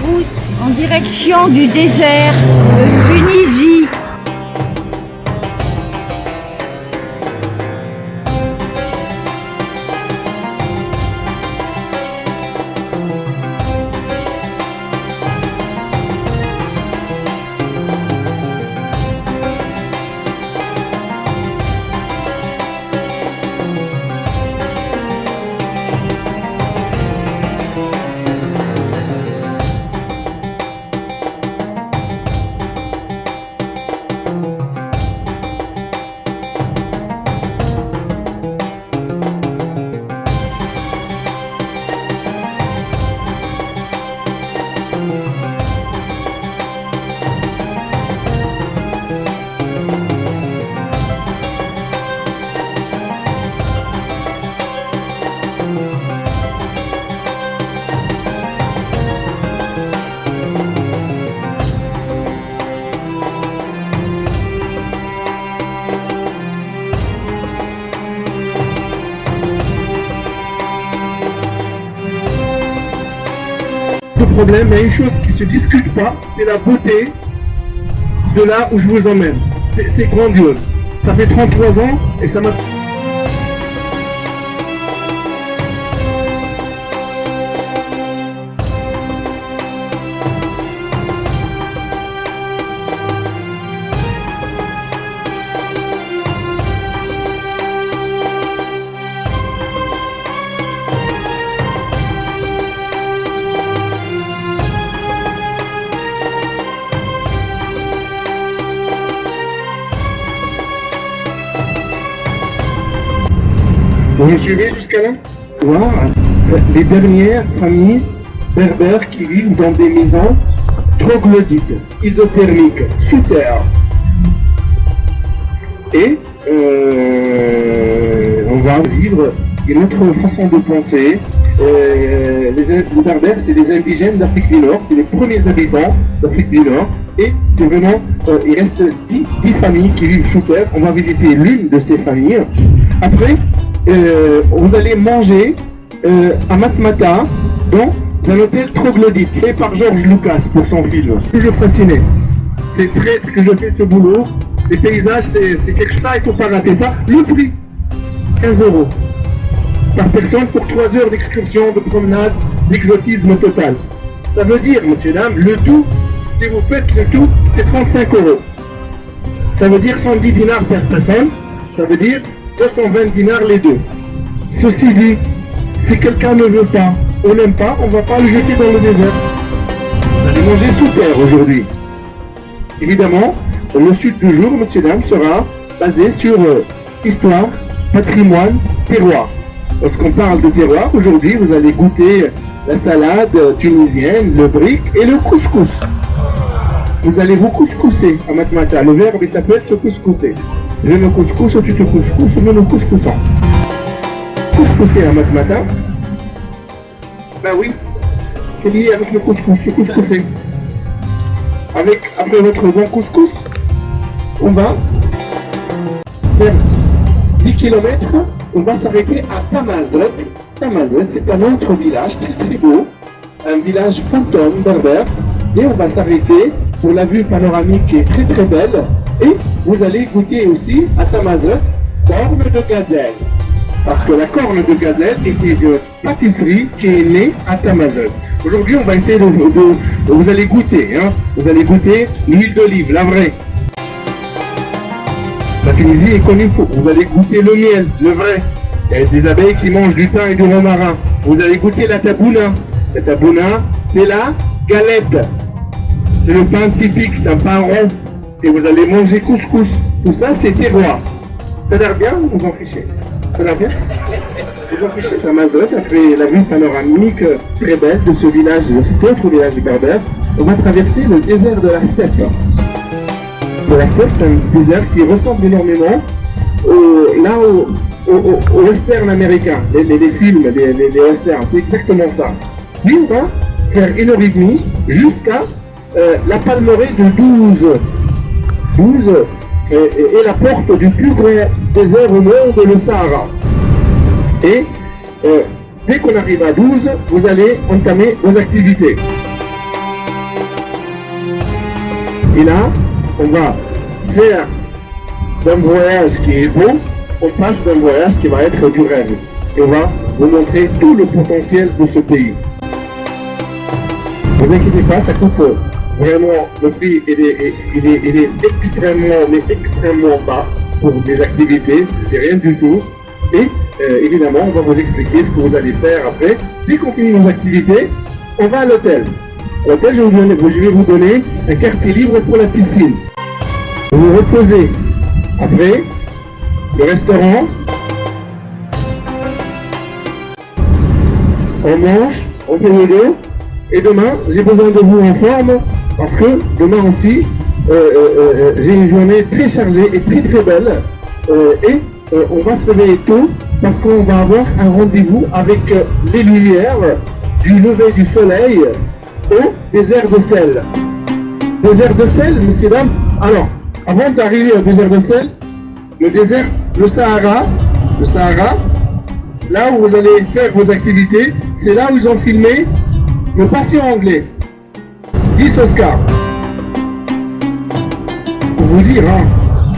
route en direction du désert de Tunisie. Problème, il y a une chose qui ne se discute pas, c'est la beauté de là où je vous emmène. C'est grandiose. Ça fait 33 ans et ça m'a... Vous me suivez jusqu'à là? Voilà. Les dernières familles berbères qui vivent dans des maisons troglodytes, isothermiques, sous terre. Et on va vivre une autre façon de penser. Les berbères, c'est les indigènes d'Afrique du Nord, c'est les premiers habitants d'Afrique du Nord. Et c'est vraiment, il reste 10 familles qui vivent sous terre. On va visiter l'une de ces familles. Après, vous allez manger à Matmata dans un hôtel troglodyte fait par George Lucas pour son film. Je suis fasciné. C'est très que je fais ce boulot. Les paysages, c'est quelque chose, il ne faut pas rater ça. Le prix, 15 € par personne pour 3 heures d'excursion, de promenade, d'exotisme total. Ça veut dire, messieurs, dames, le tout, si vous faites le tout, c'est 35 €. Ça veut dire 110 dinars par personne. Ça veut dire 220 dinars les deux. Ceci dit, si quelqu'un ne veut pas, on n'aime pas, on ne va pas le jeter dans le désert. Vous allez manger sous terre aujourd'hui. Évidemment, le sud du jour, messieurs, dames, sera basé sur histoire, patrimoine, terroir. Lorsqu'on parle de terroir, aujourd'hui, vous allez goûter la salade tunisienne, le brick et le couscous. Vous allez vous couscousser à Matmata. Le verbe, il s'appelle se couscousser. Je me couscousse, tu te couscousses, nous nous couscoussons. Couscousser à Matmata, ben oui, c'est lié avec le couscous, se couscousser. Après votre bon couscous, on va faire 10 km, on va s'arrêter à Tamazret. Tamazret, c'est un autre village très très beau, un village fantôme berbère, et on va s'arrêter pour la vue panoramique qui est très très belle. Et vous allez goûter aussi à Tamazret corne de gazelle. Parce que la corne de gazelle était une pâtisserie qui est née à Tamazret. Aujourd'hui, on va essayer vous allez goûter, hein. Vous allez goûter l'huile d'olive, la vraie. La Tunisie est connue pour. Vous allez goûter le miel, le vrai. Il y a des abeilles qui mangent du thym et du romarin. Vous allez goûter la tabouna. La tabouna, c'est la galette. C'est le pain typique, c'est un pain rond. Et vous allez manger couscous. Tout ça, c'est terroir. Ça a l'air bien ou vous en fichez? Ça a l'air bien? Vous en fichez Tamazret, après la vue panoramique très belle de ce village, de cet autre village berbère, on va traverser le désert de la steppe. La steppe, c'est un désert qui ressemble énormément au western américain, les films, les westerns, c'est exactement ça. Puis on va faire 1h30 jusqu'à la palmeraie de 12 est la porte du plus grand désert au monde, le Sahara. Et dès qu'on arrive à 12, vous allez entamer vos activités. Et là, on va faire d'un voyage qui est beau, on passe d'un voyage qui va être du rêve. Et on va vous montrer tout le potentiel de ce pays. Ne vous inquiétez pas, ça coûte vraiment, le prix il est extrêmement bas pour des activités, c'est rien du tout. Et évidemment, on va vous expliquer ce que vous allez faire après. Dès qu'on finit nos activités, on va à l'hôtel. À l'hôtel, je vais vous donner un quartier libre pour la piscine. Vous vous reposez. Après, le restaurant, on mange, on fait le dos. Et demain, j'ai besoin de vous en forme parce que demain aussi, j'ai une journée très chargée et très belle. On va se réveiller tôt parce qu'on va avoir un rendez-vous avec les lumières du lever du soleil au désert de sel. Désert de sel, messieurs, dames. Alors, avant d'arriver au désert de sel, le Sahara, là où vous allez faire vos activités, c'est là où ils ont filmé Le Patient anglais. 10 Oscars. Pour vous dire, hein,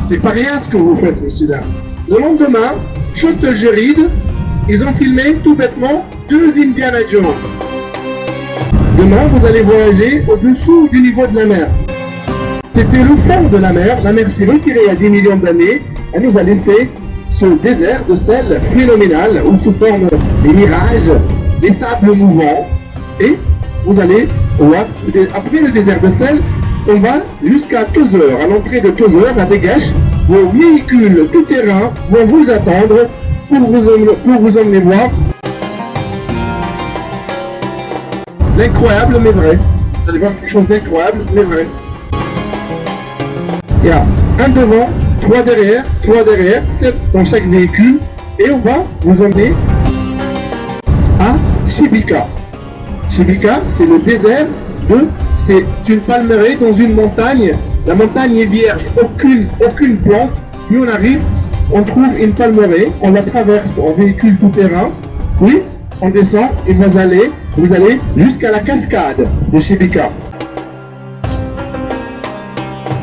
c'est pas rien ce que vous faites, monsieur dames. Le lendemain, Château-Géride, ils ont filmé tout bêtement 2 Indiana Jones. Demain, vous allez voyager au-dessous du niveau de la mer. C'était le fond de la mer s'est retirée il y a 10 millions d'années, elle nous a laissé ce désert de sel phénoménal où se forment les mirages, les sables mouvants, et vous allez voir, après le désert de sel, on va jusqu'à Tozeur. À l'entrée de Tozeur, à Dégèche, vos véhicules tout-terrain vont vous attendre pour vous emmener voir l'incroyable mais vrai. Vous allez voir quelque chose d'incroyable mais vrai. Il y a un devant, 3 derrière, 7 dans chaque véhicule, et on va vous emmener à Chibika. Chibika, c'est le désert c'est une palmeraie dans une montagne. La montagne est vierge, aucune plante. Puis on arrive, on trouve une palmeraie, on la traverse en véhicule tout-terrain. Puis on descend et vous allez jusqu'à la cascade de Chibika.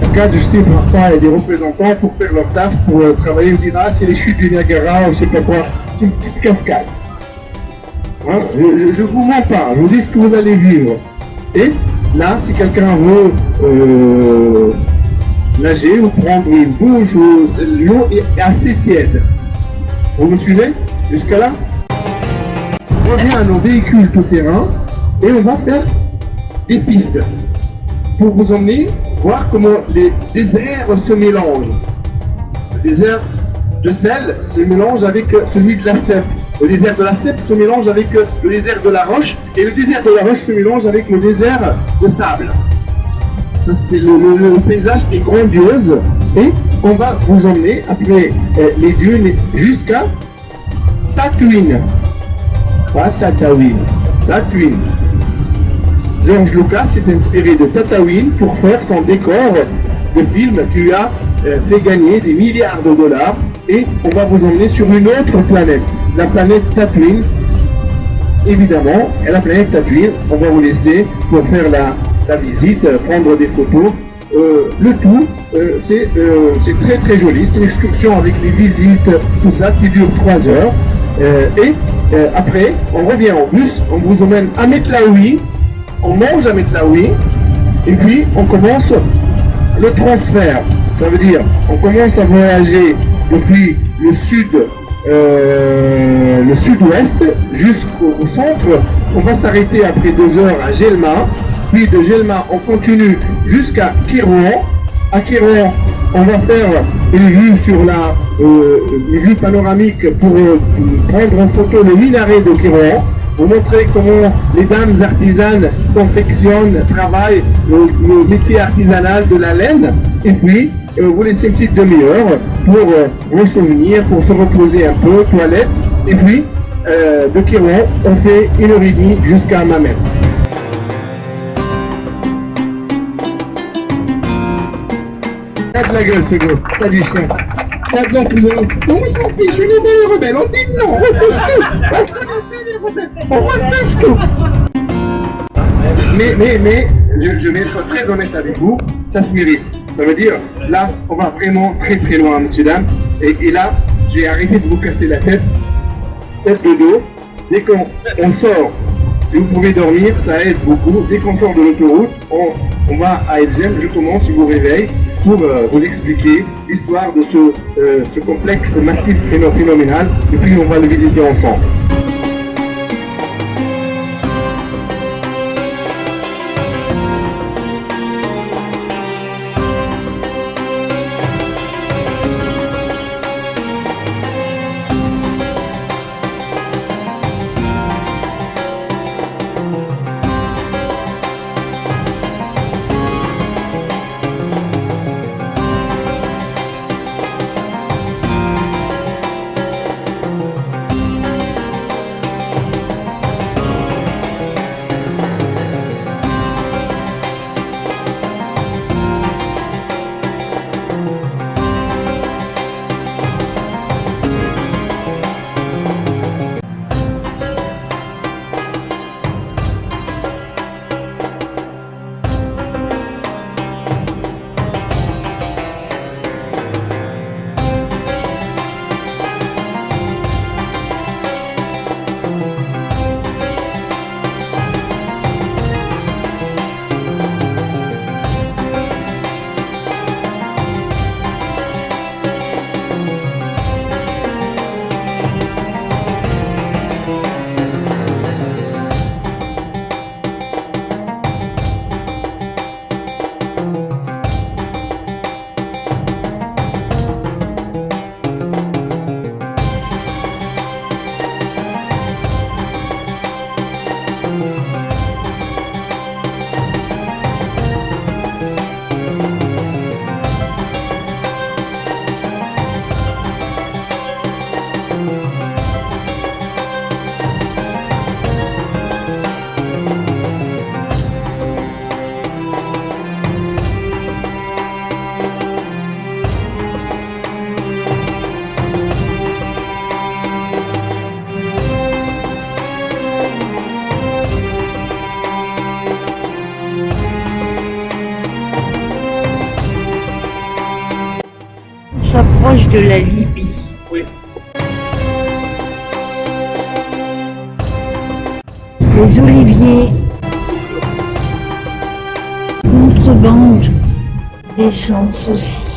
Cascade, je sais parfois il y a des représentants pour faire leur taf, pour travailler, on dira c'est les chutes du Niagara ou je sais pas quoi. C'est une petite cascade. Hein, je vous mens pas, je vous dis ce que vous allez vivre. Et là, si quelqu'un veut nager ou prendre une douche, l'eau est assez tiède. Vous me suivez jusqu'à là? On revient à nos véhicules tout-terrain et on va faire des pistes pour vous emmener voir comment les déserts se mélangent. Le désert de sel se mélange avec celui de la steppe. Le désert de la steppe se mélange avec le désert de la roche, et le désert de la roche se mélange avec le désert de sable. Ça, c'est le paysage est grandiose, et on va vous emmener après les dunes jusqu'à Tatooine. Pas Tatooine, Tatooine. George Lucas s'est inspiré de Tatooine pour faire son décor de film qui lui a fait gagner des milliards de dollars, et on va vous emmener sur une autre planète. La planète Tatooine, évidemment, et la planète Tatooine, on va vous laisser pour faire la visite, prendre des photos. Le tout, c'est très joli, c'est une excursion avec les visites, tout ça, qui dure 3 heures. Après, on revient en bus, on vous emmène à Metlaoui, on mange à Metlaoui, et puis on commence le transfert. Ça veut dire, on commence à voyager depuis le sud-ouest jusqu'au centre. On va s'arrêter après 2 heures à Gelma, puis de Gelma on continue jusqu'à Kérouan. À Kérouan, on va faire une vue sur une vue panoramique pour prendre en photo le minaret de Kérouan, vous montrer comment les dames artisanes confectionnent, travaillent le métier artisanal de la laine, et puis vous laissez une petite demi-heure pour vos souvenirs, pour se reposer un peu, toilette, et puis de Kérouan, on fait 1h30 jusqu'à Mamet. T'as de la gueule, ce gros, t'as du chien. T'as de l'enthousiasme. On s'en fiche, on est des rebelles, on dit non, on refuse tout. Parce qu'on est des rebelles, on refuse tout. Mais je vais être très honnête avec vous, ça se mérite. Ça veut dire, là, on va vraiment très très loin, messieurs, dames. Et là, je vais arrêter de vous casser la tête de dos. Dès qu'on sort, si vous pouvez dormir, ça aide beaucoup. Dès qu'on sort de l'autoroute, on va à El Jem, je commence, je vous réveille pour vous expliquer l'histoire de ce complexe massif phénoménal, et puis on va le visiter ensemble. S'approche de la Libye. Oui. Les oliviers, contrebande d'essence aussi.